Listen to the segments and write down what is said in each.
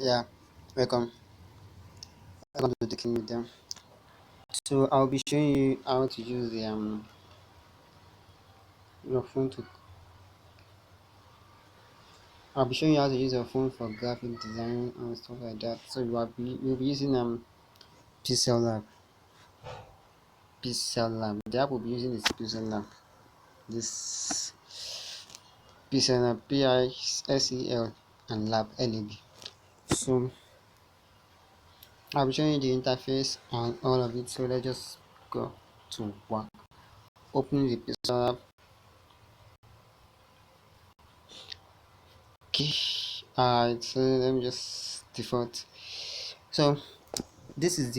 Yeah, welcome. Welcome to Dking with them. So I'll be showing you how to use the your phone to. I'll be showing you how to use your phone for graphic design and stuff like that. So you'll be using pixellab. Pixellab. The app we'll be using is pixellab. This pixellab PISEL and lab LAB. So I'll be showing you the interface and all of it. So let's just go to work. Open the pixellab. Okay. Alright, so let me just default. So this is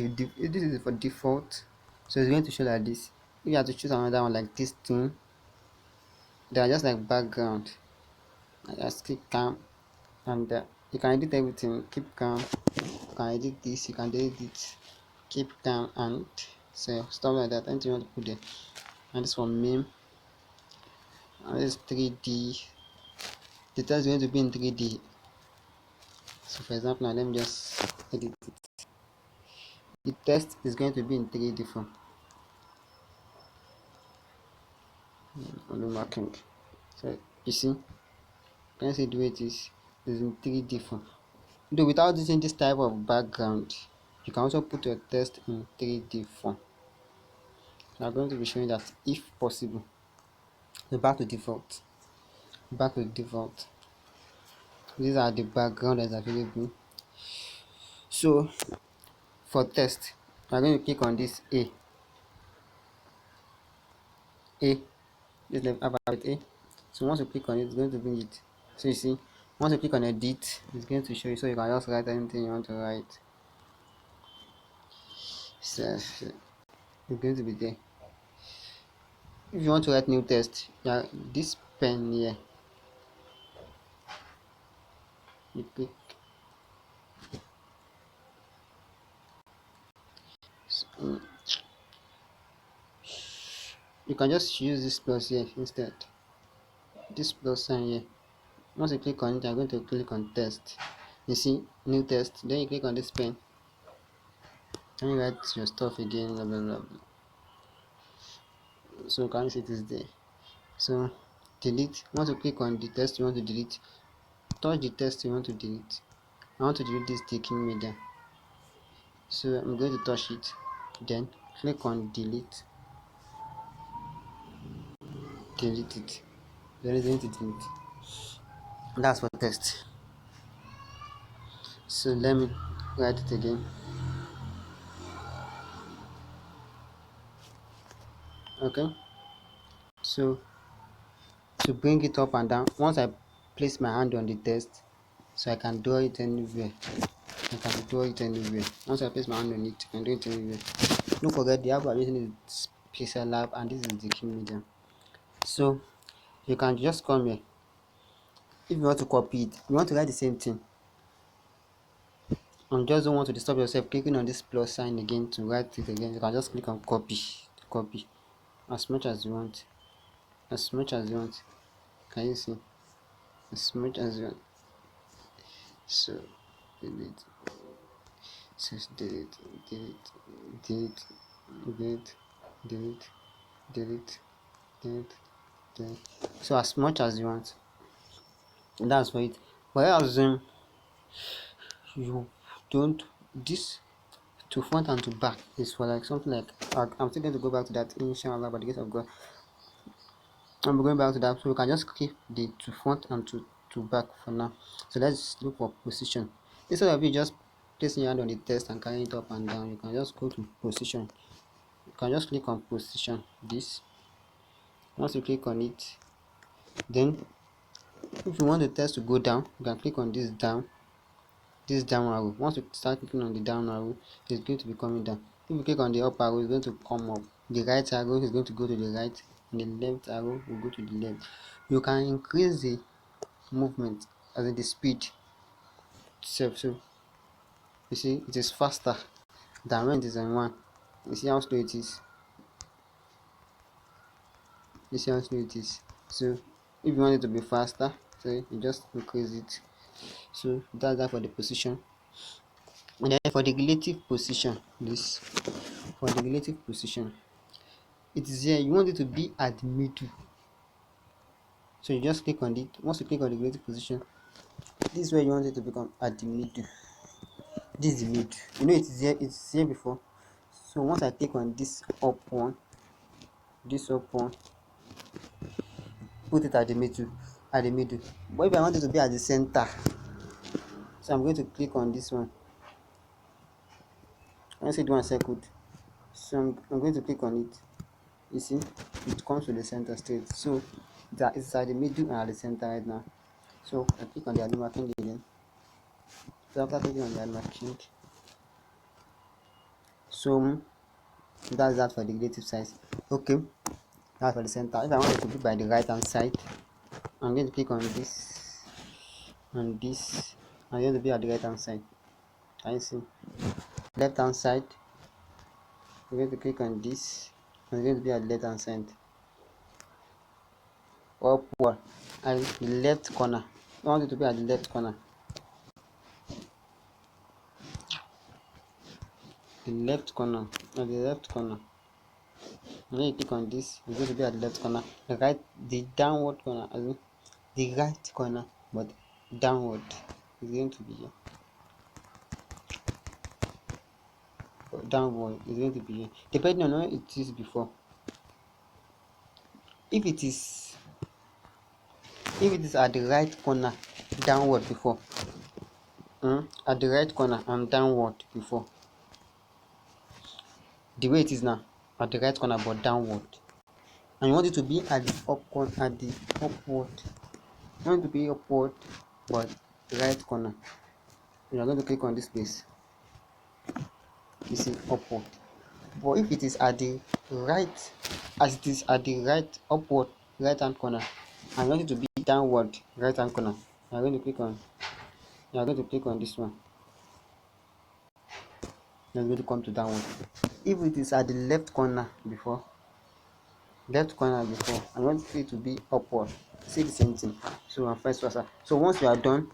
for default. So it's going to show like this. If you have to choose another one like this thing, they are just like background. I just keep calm and you can edit everything. Keep calm. You can edit this. You can delete it. Keep calm and so stuff like that. Anything you want to put there. And this one meme. And this 3D. The text is going to be in 3D. So for example, now let me just edit it. The text is going to be in 3D form. Volume marking. So you see, can you see the way it is? It's in 3D form. Though without using this type of background, you can also put your text in 3D form. So I'm going to be showing that if possible. So back to default. Back to default. These are the background that's available. So for text, I'm going to click on this A. This left alphabet A. So once you click on it, it's going to bring it. So you see, once you click on edit, it's going to show you. So you can just write anything you want to write. So it's going to be there. If you want to write new text, yeah, this pen here, you click. So, you can just use this plus here instead. This plus sign here. Once you click on it, I'm going to click on text. You see, new text. Then you click on this pen. Then you write your stuff again, blah blah blah. So you can see it is there. So delete. Once you click on the text you want to delete, touch the text you want to delete. I want to delete this Dking media. So I'm going to touch it. Then click on delete. Delete it. Then it's going to delete. That's for text. So let me write it again. Okay. So to bring it up and down, once I place my hand on the text, so I can draw it anywhere. I can draw it anywhere. Once I place my hand on it, I can do it anywhere. Don't forget the app I'm using is pixellab and this is the key medium. So you can just come here. If you want to copy it, you want to write the same thing. And just don't want to disturb yourself clicking on this plus sign again to write it again. You can just click on copy to copy as much as you want. As much as you want. Can you see? As much as you want. So delete. So delete, delete, delete, delete, delete, delete, delete, delete. So as much as you want. That's for it. But else you don't this to front and to back is for like something like I'm still going to go back to that inshallah by the grace of God. I'm going back to that, so we can just keep the to front and to back for now. So let's look for position. Instead of you just placing your hand on the text and carrying it up and down, you can just go to position. You can just click on position. This once you click on it, then if you want the text to go down, you can click on this down arrow. Once you start clicking on the down arrow, it's going to be coming down. If you click on the up arrow, it's going to come up. The right arrow is going to go to the right, and the left arrow will go to the left. You can increase the movement as in the speed itself. So you see it is faster than when it is on one. You see how slow it is. You see how slow it is. So if you want it to be faster, so you just increase it. So that's that for the position. And then for the relative position, this for the relative position, it is here you want it to be at the middle. So you just click on it. Once you click on the relative position, this is where you want it to become at the middle. This is the middle. You know it's here before. So once I click on this up one, put it at the middle, But if I want it to be at the center, so I'm going to click on this one. I see the one circled. So I'm going to click on it. You see, it comes to the center straight. So that is at the middle and at the center right now. So I click on the Aluma King again. So after clicking on the Aluma King, so that's that for the relative size. Okay, that's for the center. If I want it to be by the right hand side, I'm going to click on this and this. I'm going to be at the right hand side. Can you see? Left hand side, I'm going to click on this. I'm going to be at the left hand side. Upward and the left corner. I want it to be at the left corner. The left corner. At the left corner. When you click on this, it's going to be at the left corner. The downward corner. I mean, the right corner, but downward is going to be here. Downward is going to be here. Depending on where it is before. If it is at the right corner, downward before. At the right corner and downward before. The way it is now, at the right corner but downward. And you want it to be at the upward. You want it to be upward but right corner. You are going to click on this place. You see, upward. But if it is at the right, as it is at the right upward right hand corner, I want it to be downward right hand corner. You are going to click on this one. You are going to come to downward. If it is at the left corner before, I want it to be upward. See the same thing. So and vice versa. So once you are done,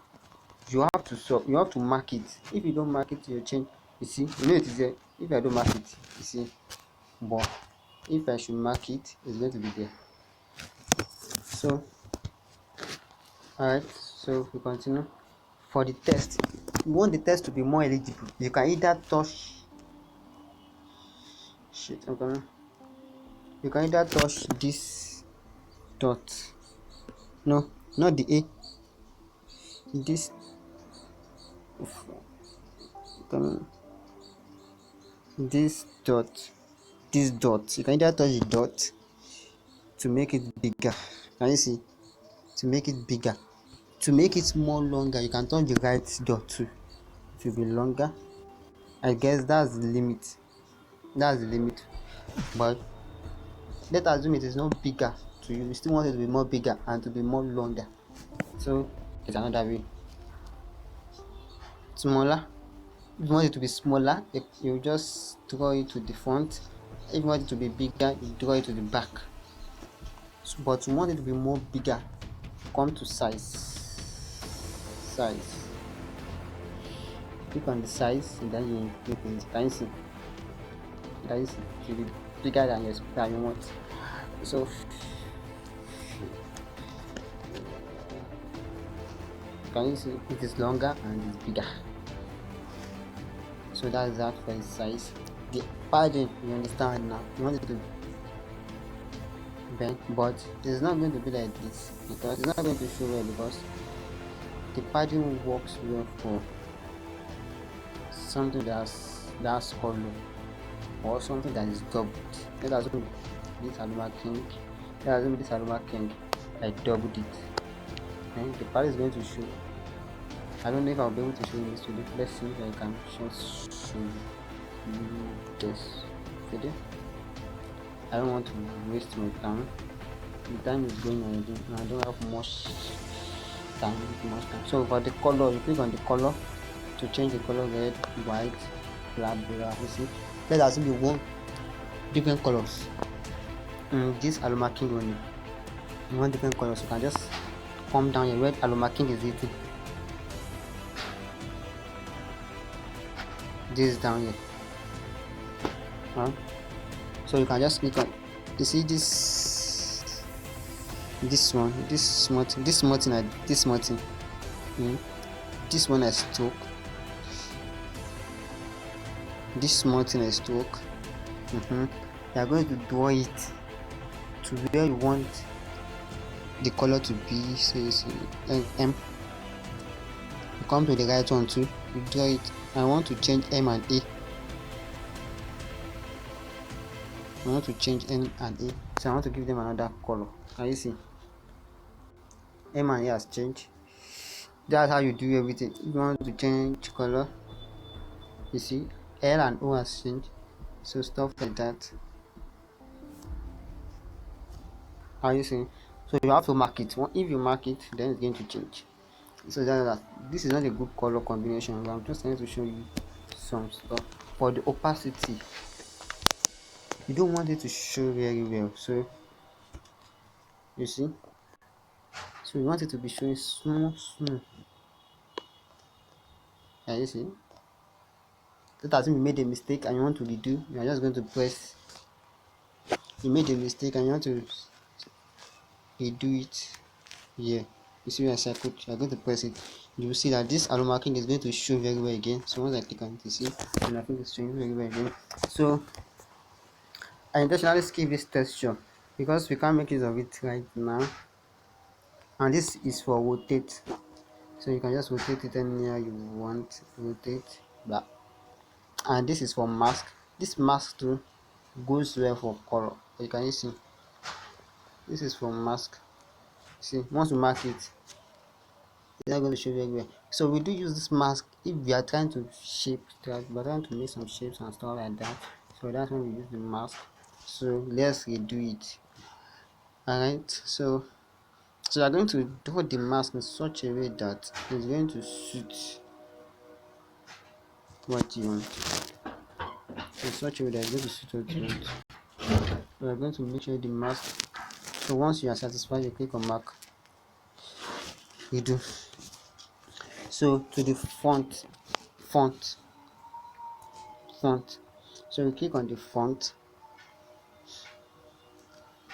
you have to mark it. If you don't mark it, you change. You see, you know it is there. If I don't mark it, you see, but if I should mark it, it's going to be there. So alright, so we continue. For the test, you want the test to be more eligible. You can either touch you can either touch this dot, no, not the A, this dot, you can either touch the dot to make it bigger. Can you see? To make it bigger, to make it more longer, you can touch the right dot too. It will be longer. I guess that's the limit. But let's assume it is not bigger to you. You still want it to be more bigger and to be more longer. So it's another way. Smaller. If you want it to be smaller, you just draw it to the front. If you want it to be bigger, you draw it to the back. So, but you want it to be more bigger, come to size. Click on the size and then you click on it. Can you see? It will be bigger than you want. So can you see? It is longer and it's bigger. So that's that for its size. The padding, you understand now. You want it to bend, but it's not going to be like this because it's not going to show well because the padding works well for something that's hollow or something that is doubled. Let's assume this Aluma King. I doubled it. And the padding is going to show. I don't know if I'll be able to show this video. Let's see if I can just show you this video. I don't want to waste my time. The time is going already and I don't have much time. So for the color, you click on the color to change the color: red, white, black. You see, let's assume you want different colors. This Aluma King only, you want different colors. You can just come down here where Aluma King is written. this down here. So you can just click on, you see this one, this small thing, this small thing, this one I stroke, this small thing I stroke. You are going to draw it to where you want the color to be. So you see M, you come to the right one too, you draw it. I want to change M and A. I want to change M and A, so I want to give them another color. Can you see? M and A has changed. That's how you do everything. If you want to change color, you see L and O has changed. So stuff like that. Are you see? So you have to mark it. If you mark it, then it's going to change. So that this is not a good color combination, but I'm just trying to show you some stuff. For the opacity, you don't want it to show very well, so you see, so you want it to be showing small. Can you see? That as if you made a mistake and you want to redo, you are just going to press. You made a mistake and you want to redo it here. You see where I circled, you are going to press it. You will see that this arrow marking is going to show very well again. So once I click on it, you see, and I think it's showing very well again. So I intentionally skip this texture because we can't make use of it right now. And this is for rotate, so you can just rotate it anywhere you want. Rotate, blah. And this is for mask. This mask too goes well for color. You can see this is for mask. See, once you mark it, it's not going to show very well. So we do use this mask if we are trying to shape, we're trying to make some shapes and stuff like that. So that's when we use the mask. So let's redo it. Alright, so you're going to draw the mask in such a way that it's going to suit what you want. In such a way that it's going to suit what you want. We're going to make sure the mask. So once you are satisfied, you click on mark. You do. So to the font. So you click on the font.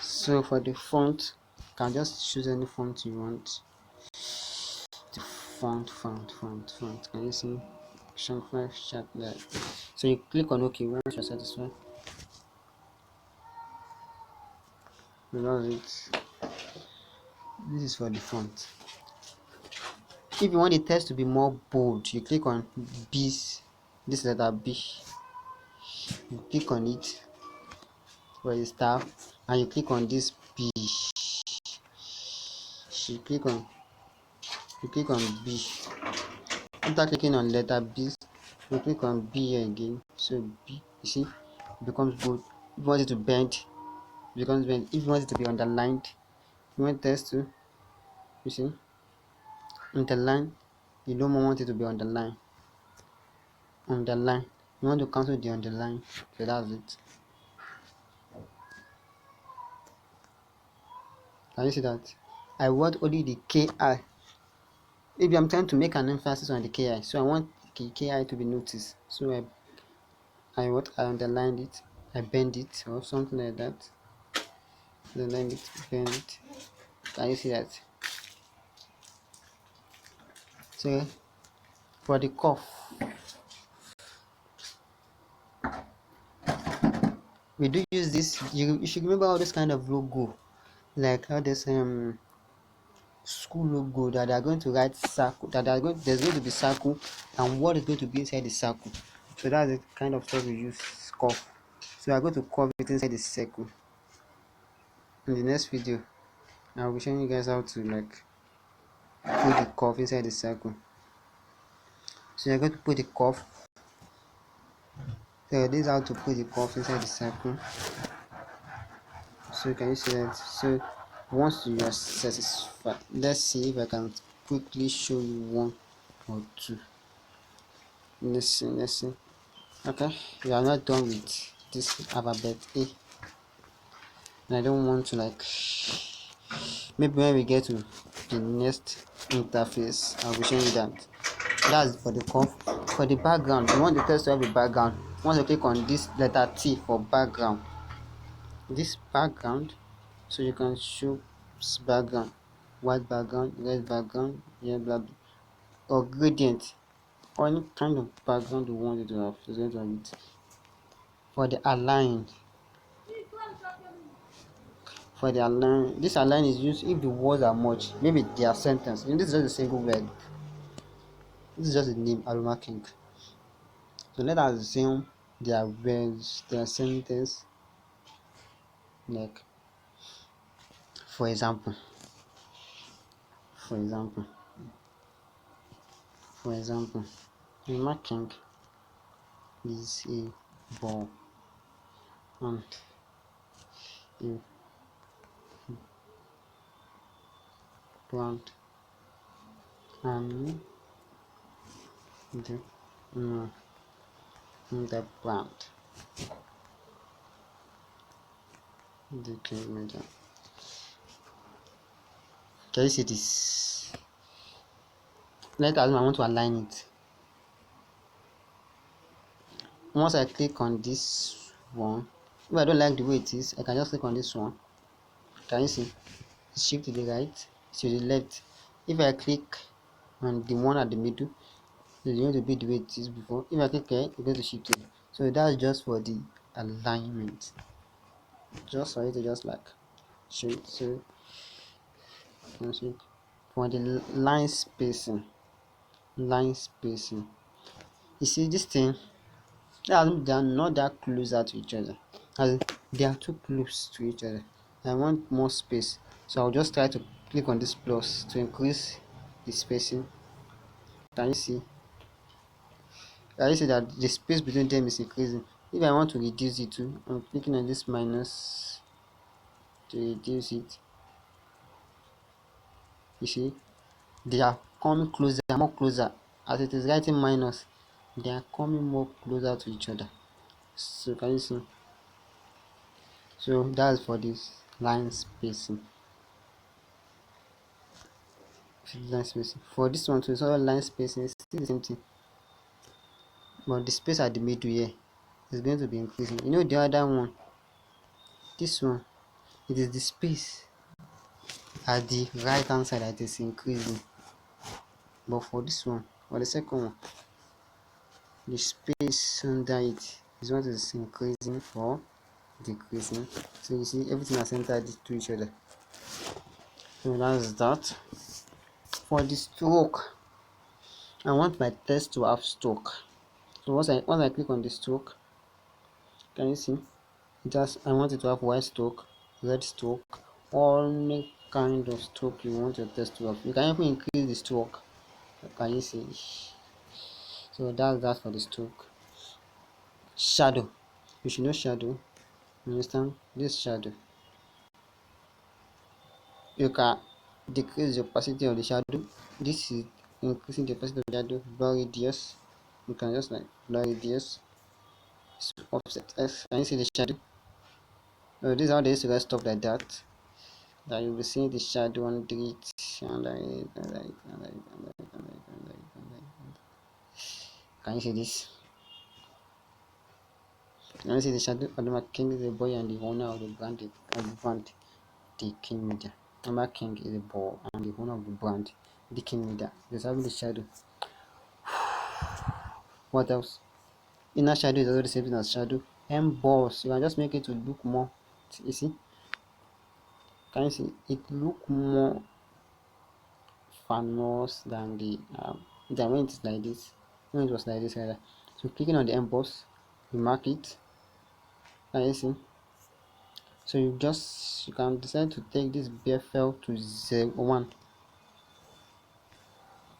So for the font, you can just choose any font you want. The font. Can you see? Section 5 chapter. So you click on OK once you're satisfied. That's it. This is for the font. If you want the text to be more bold, you click on B's, this letter B. You click on it for the star, and you click on this B. You click on B. After clicking on letter B, you click on B again. So B, you see, it becomes bold. If you want it to bend, it becomes bend. If you want it to be underlined, you want text to, you see, underline. You don't want it to be underline. You want to cancel the underline. So that's it. Can you see that? I want only the KI. Maybe I'm trying to make an emphasis on the KI, so I want the KI to be noticed. So I underlined it, I bend it, or something like that. Underline it, bend it. Can you see that? So for the curve, we do use this. You should remember all this kind of logo, like how this school logo that they are going to write circle, there's going to be circle, and what is going to be inside the circle. So that's the kind of stuff we use, curve. So I'm going to curve it inside the circle. In the next video, I'll be showing you guys how to like put the curve inside the circle. So you're going to put the curve. So this is how to put the curve inside the circle. So can you see that? So once you are satisfied, let's see if I can quickly show you one or two. Let's see. Okay, we are not done with this alphabet A, and I don't want to like, maybe when we get to the next interface, I'll be showing you that. That's for the curve. For the background, you want the text to have a background. Once you click on this letter T for background, this background, so you can show background, white background, red background, yeah, blah blah, or gradient, or any kind of background you want it to have. It's going to have it. For the align, this align is used if the words are much, maybe they are sentence. This is just a single word. This is just a name, Aroma King. So let us assume their words, their sentence, like for example, for example, for example, Aroma King is a ball and a plant and the the plant. Dking media. Can you see this? Let us I want to align it. Once I click on this one, if I don't like the way it is, I can just click on this one. Can you see? Shift to the right, to the left. If I click on the one at the middle, it's going to be the way it is before. If I click here, it's going to shift it. So that's just for the alignment. Just for it to just like show it. So for the line spacing. You see this thing, they are not that closer to each other, and they are too close to each other. I want more space, so I'll just try to click on this plus to increase the spacing. Can you see? Can you see that the space between them is increasing? If I want to reduce it too, I'm clicking on this minus to reduce it. You see, they are coming closer, more closer. As it is writing minus, they are coming more closer to each other. So can you see? So that's for this line spacing. For this one too, it's all line spacing. It's still the same thing, but the space at the middle here is going to be increasing. You know the other one, this one, it is the space at the right hand side that is increasing. But for this one, for the second one, the space under it is what is increasing or decreasing. So you see everything has entered to each other. So that's that. For the stroke, I want my text to have stroke. So once I click on the stroke, can you see? I want it to have white stroke, red stroke, any kind of stroke you want your text to have. You can even increase the stroke. Can you see? So that's that for the stroke. Shadow. You should know shadow. You understand? This shadow. You can decrease the opacity of the shadow. This is increasing the opacity of the shadow. Blur radius. You can just like blur radius. Offset X. Can you see the shadow? This is how they used to write stuff like that. That you'll be seeing the shadow under it, under it, under it, under it, under it, under it, under it, under it. Can you see this? Can you see the shadow? Adama King is a boy and the owner of the brand, Dking Media. Adama King is a boy and the owner of the brand, Dking Media. There's having the shadow. What else? Inner shadow is also the same thing as shadow. Emboss. You can just make it to look more. You see? Can you see? It look more famous than when it's like this, when it was like this rather. So clicking on the emboss, you mark it. Can you see? So you can decide to take this BFL to 1,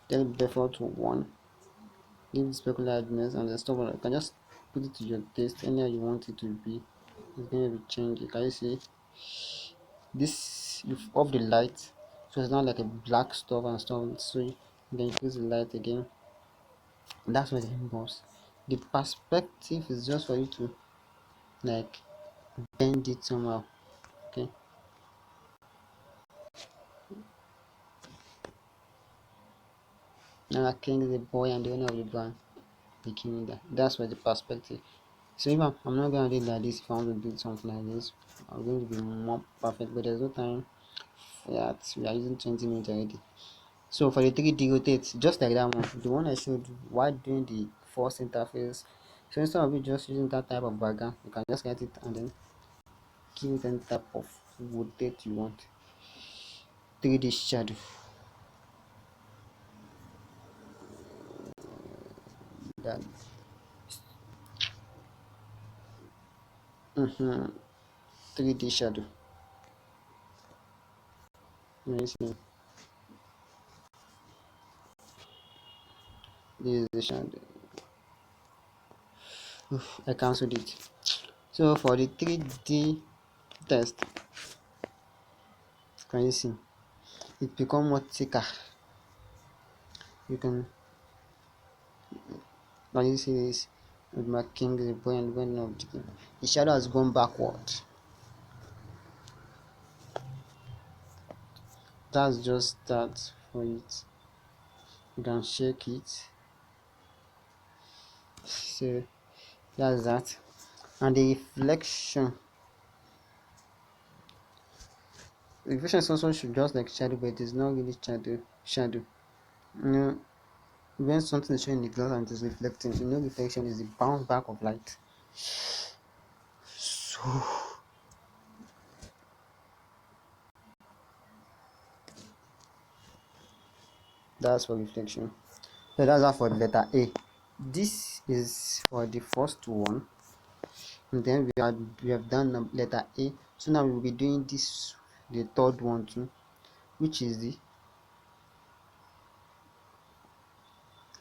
take BFL to 1, give it specular hardness and then stuff like that. You can just put it to your taste, anywhere you want it to be. It's going to be changing. Can you see this? You've off the light, so it's not like a black stuff and stuff. So you can increase the light again. That's where the emboss. The perspective is just for you to like bend it somehow. Okay, Now King is the boy and the owner of the brand, the king. That's where the perspective. So if I'm not gonna do it like this, if I want to do something like this, I'm going to be more perfect, but there's no time for that. We are using 20 minutes already. So for the 3D rotate, just like that one, the one I showed while doing the force interface. So instead of you just using that type of background, you can just get it and then give it any type of rotate you want. 3D shadow. That 3D shadow. Let me this is the shadow. I cancelled it. So for the 3D test, can you see it become more thicker? You can you see this with my king, the boy and one of the king. The shadow has gone backward. That's just that for it. You can shake it. So that's that. And the reflection is also should just like shadow, but it is not really shadow. You know, when something is showing in the glass and it is reflecting, you know, reflection is the bounce back of light. So that's for reflection. So that's that for the letter A. This is for the first one, and then we have done letter A. So now we will be doing this, the third one too, which is the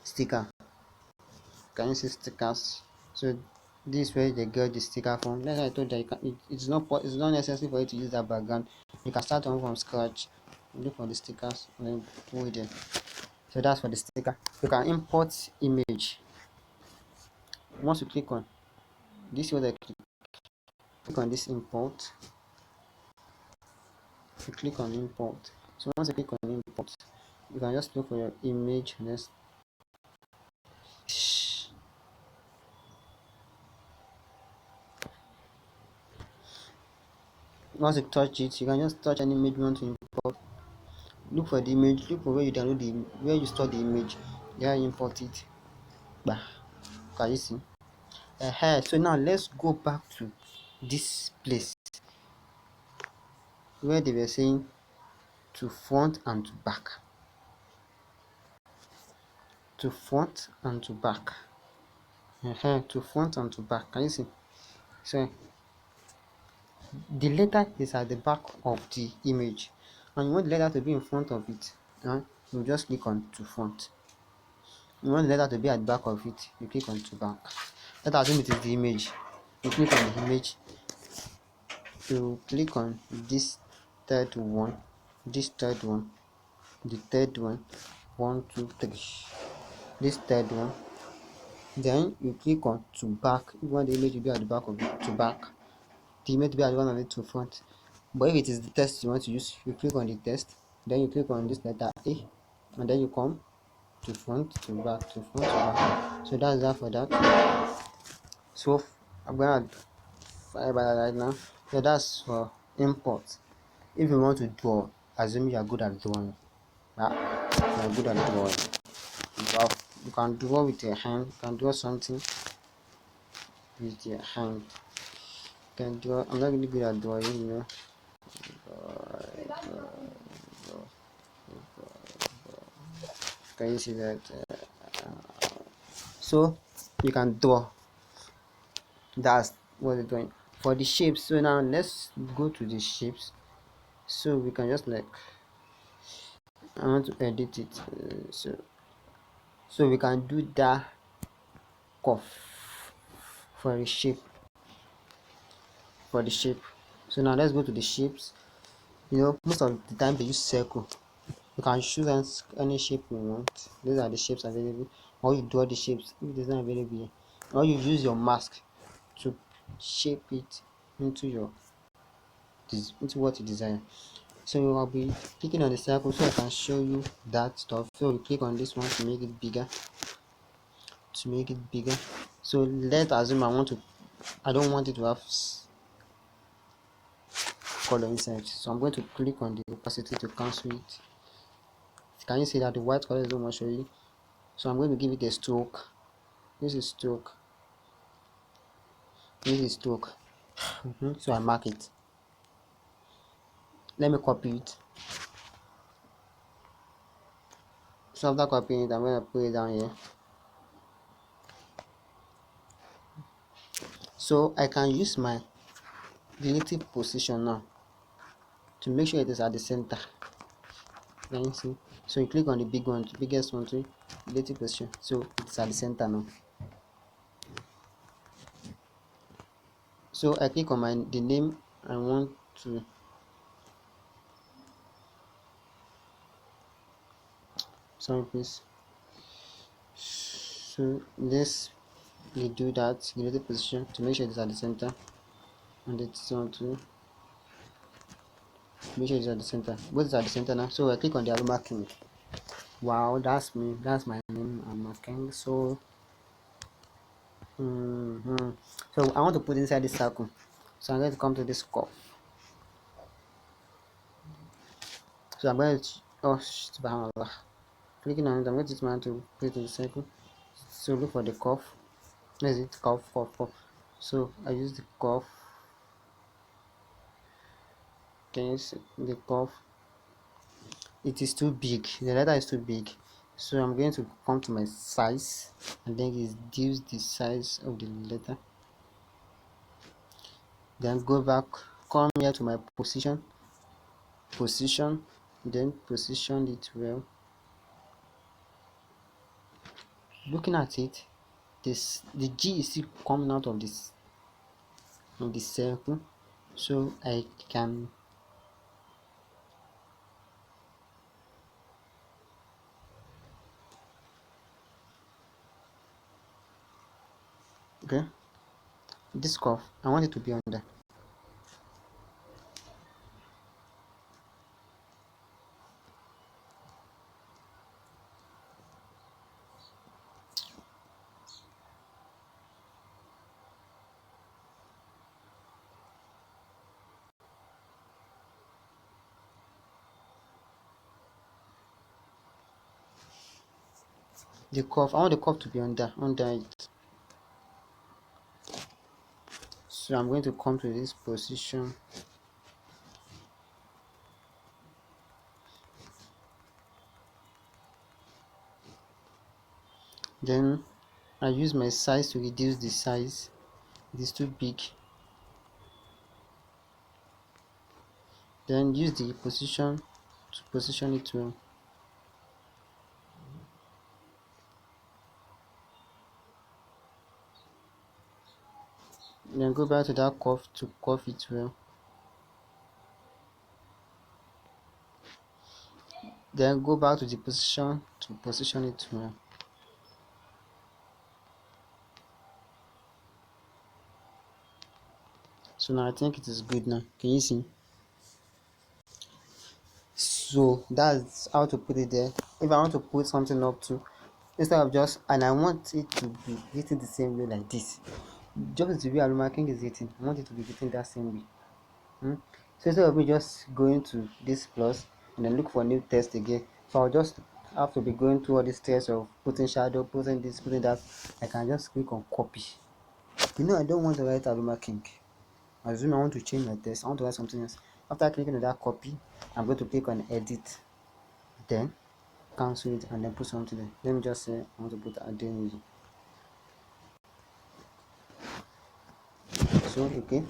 sticker. Can you see stickers? So this way they get the sticker from. Like I told you, it's not necessary for you to use that background. You can start on from scratch. Look for the stickers and then put it there. So that's for the sticker. You can import image. Once you click on this, way click on this import. You click on import. So once you click on import, you can just look for your image. Once you touch it, you can just touch any image you want to import. Look for the image. Look for where you download where you store the image. There you import it. Bah. Can you see? So now let's go back to this place where they were saying to front and to back. To front and to back. To front and to back. Can you see? So the letter is at the back of the image, and you want the letter to be in front of it. You just click on to front. You want the letter to be at the back of it, you click on to back. Let us assume it is the image. You click on the image. You click on this third one, the third one, 1 2 3, this third one. Then you click on to back. You want the image to be at the back of it, to back. The image to be at the one of it to front. But if it is the text you want to use, you click on the text. Then you click on this letter A, and then you come to front, to back, to front, to back. So that's that for that. So I'm gonna fire by that right now. So that's for import. If you want to draw, assume you are good at drawing. You are good at drawing. You can draw with your hand. You can draw something with your hand. You can draw. I'm not really good at drawing, you know. Can you see that? So you can draw. That's what you're doing for the shapes. So now let's go to the shapes. So we can just like, I want to edit it. So we can do that curve for the shape. So now let's go to the shapes. You know, most of the time they use circle. You can choose any shape you want. These are the shapes available, or you draw the shapes if it is not available, or you use your mask to shape it into what you desire. So I'll be clicking on the circle so I can show you that stuff. So we click on this one to make it bigger. So let's assume I don't want it to have color inside. So I'm going to click on the opacity to cancel it. Can you see that the white color is almost showing? So I'm going to give it a stroke. This is stroke. So I mark it. Let me copy it. So after copying it, I'm going to put it down here. So I can use my relative position now to make sure it is at the center. Can you see? So you click on the biggest one to relative position. So it's at the center now. So I click on the name I want to. Sorry, please. So let's do that relative position to make sure it's at the center, and it's on to make sure it's at the center. Both is at the center now. So I click on the arrow marking. Wow, that's me. That's my name. I'm a king. So so I want to put inside this circle. So I'm going to come to this curve. So I'm going to subhanallah. Clicking on it, I'm going to try to put it in the circle. So look for the curve. Where is it? Curve. So I use the curve. Can you see the curve? It is too big. The letter is too big. So I'm going to come to my size and then reduce the size of the letter. Then go back, come here to my position, then position it well. Looking at it, the G is still coming out of this circle, so I can this curve I want it to be under. The curve, I want the curve to be under it. So I'm going to come to this position. Then I use my size to reduce the size. It is too big. Then use the position to position it well. Then go back to that curve to curve it well. Then go back to the position to position it well. So now I think it is good now. Can you see? So that's how to put it there. If I want to put something up to, instead of just, and I want it to be written the same way like this, just the way Aluma King is written, I want it to be written that same way. So instead of me just going to this plus and then look for new text again, so I'll just have to be going through all these tests of putting shadow, putting this, putting that. I can just click on copy. I don't want to write Aluma King. Assume I want to change my text. I want to write something else. After clicking on that copy, I'm going to click on edit, then cancel it and then put something there. Let me just say I want to put adding. So okay,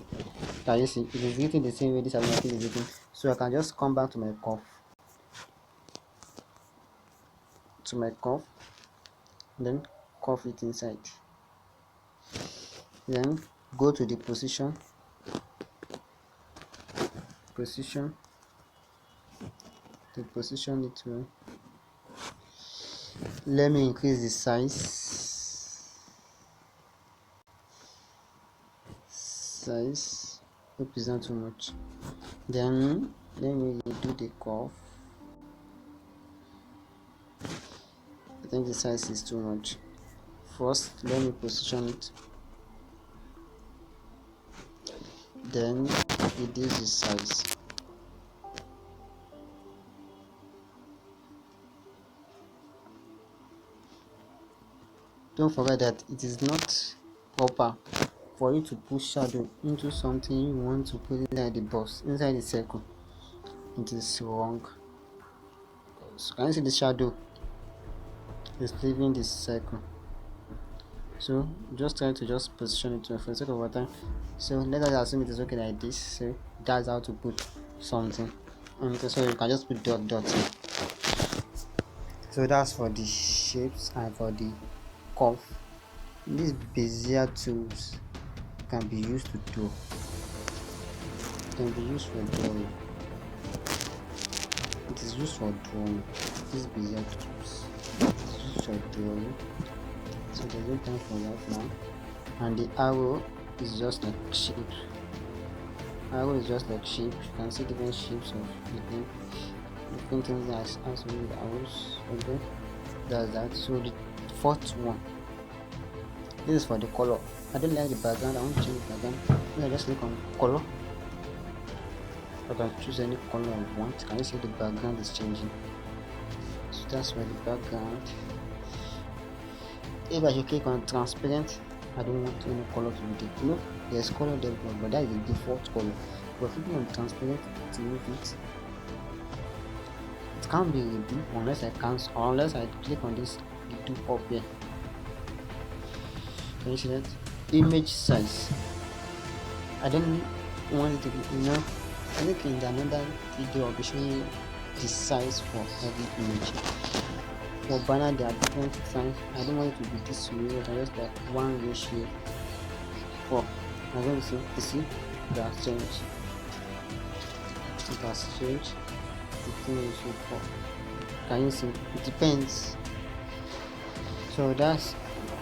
can you see it is written the same way this Aluma King is written? So I can just come back to my curve, then curve it inside, then go to the position to position it well. Let me increase the size. Hope it's not too much. Then Let me redo the curve. I think the size is too much. First, let me position it. Then reduce the size. Don't forget that it is not proper for you to put shadow into something you want to put inside the box, inside the circle. It is wrong. So can you see the shadow is leaving this circle? So just try to just position it for the sake of our time. So let us assume it is okay like this. So that's how to put something. And so you can just put dot. So that's for the shapes and for the curve. These Bezier tools can be used to draw. Can be used for drawing. It is used for drawing. These Bezier tools is used for drawing. So there's no time for that now. And the arrow is just like shape. Arrow is just like shape. You can see different shapes of different things that has to do with arrows. Okay, that's that. So the fourth one. This is for the color. I don't like the background. I want to change the background. I just click on color. I can choose any color I want. Can you see the background is changing? So that's for the background. If I should click on transparent, I don't want any color to be there. You know, there's color there, but that is the default color. But clicking on transparent to move it, it can't be redo unless I cancel, or unless I click on this do up here. Can you see that? Image size. I don't want it to be, I think in another video I'll be showing you the size for every image. For banner there are different sizes. I don't want it to be this way, I just like one ratio. For I'm going to see, you see, it has changed. It has changed. 15 ratio 4. Can you see? It depends. So that's,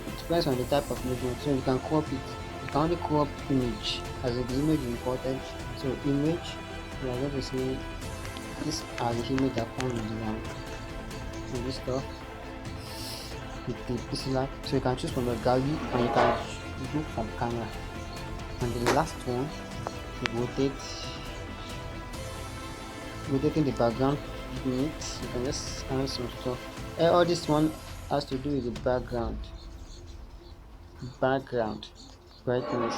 it depends on the type of movement. So you can crop it. You can only crop image as the image imported. So image, we are going to see this are the image that found in this stuff with the pixellab. So you can choose from the gallery and you can do from camera. And the last one, rotating the background in it. You can just add some stuff. All this one has to do with the background brightness.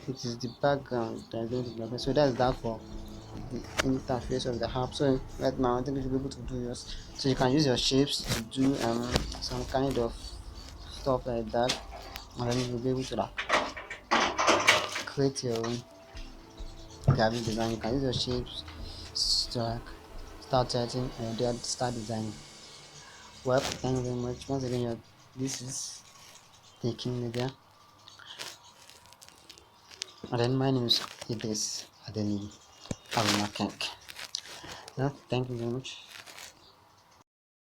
It is the background that is going to be, so that's that for the interface of the app. So right now I think you should be able to do yours. So you can use your shapes to do some kind of stuff like that, and then you'll be able to create your own graphic design. You can use your shapes to start writing and then start designing. Well, thank you very much once again. This is Dking Media, and then my name is Idris Adeni Arumakenk. Yeah, thank you very much.